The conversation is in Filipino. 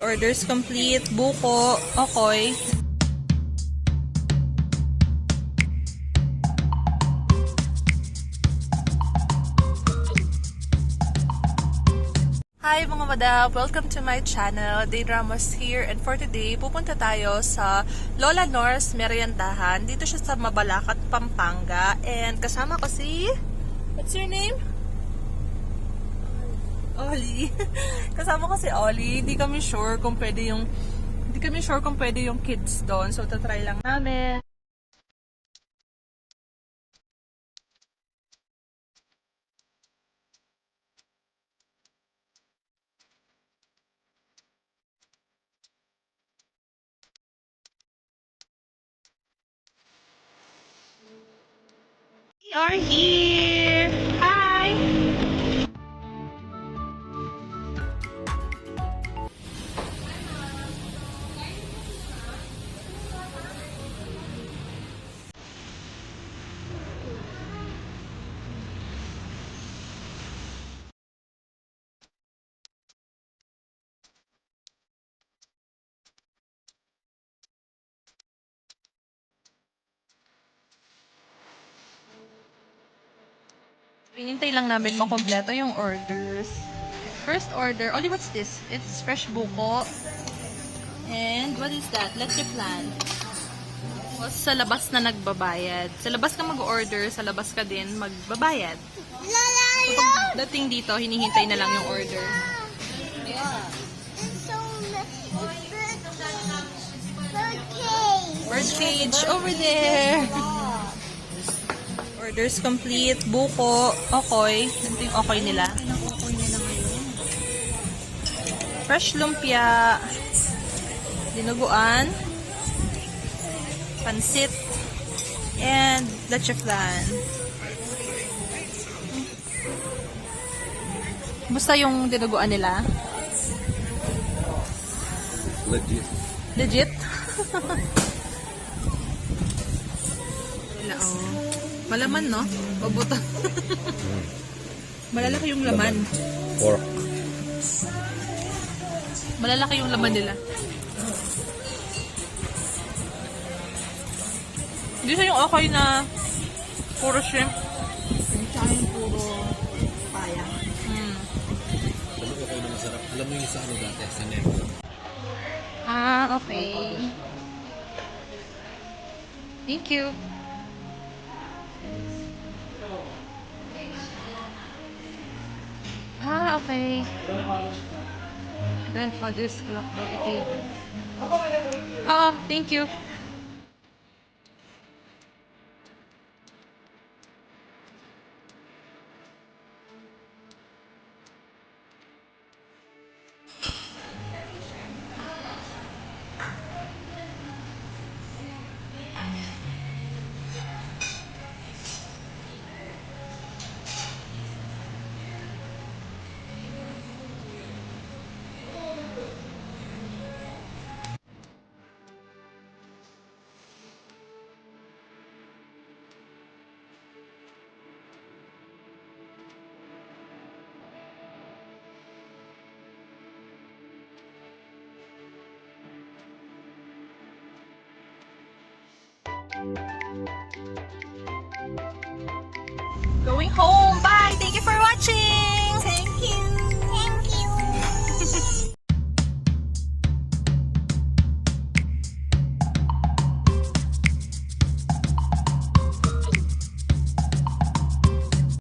Orders complete, buko, okoy. Hi mga madam! Welcome to my channel. Dane Ramos here, and for today, pupunta tayo sa Lola Nor's Meriendahan. Dito siya sa Mabalacat, Pampanga. And kasama ko si... What's your name? Oli. Kasama ko si Oli. Hindi kami sure kung pwede yung kids doon. So, tatry lang namin. We are here! Hi! Hinintay lang namin makompleto yung orders. First order, Oli, what's this? It's fresh buko. And what is that? Leche flan. Sa labas na nagbabayad. Sa labas ka mag-order, sa labas ka din magbabayad. So, pagdating dito, hinihintay na lang yung order. Yeah. Bird cage over there. Orders complete, buko, okoy. Ito yung okoy nila. Fresh lumpia, dinuguan, pansit, and leche flan. Basta yung dinuguan nila? Legit. Legit? Wala, oh. Malaman, no? Pabuto. Malalaki yung laman. Pork. Malalaki yung laman nila. Hindi siya yung okay na puro shrimp. Tsaka yung puro paya. Alam mo okay na masarap. Alam mo yung sa ano dati, sa Nebo. Ah, okay. Thank you. Ah, okay. Grandfather's clock daw ito yun. Ah, thank you. Going home!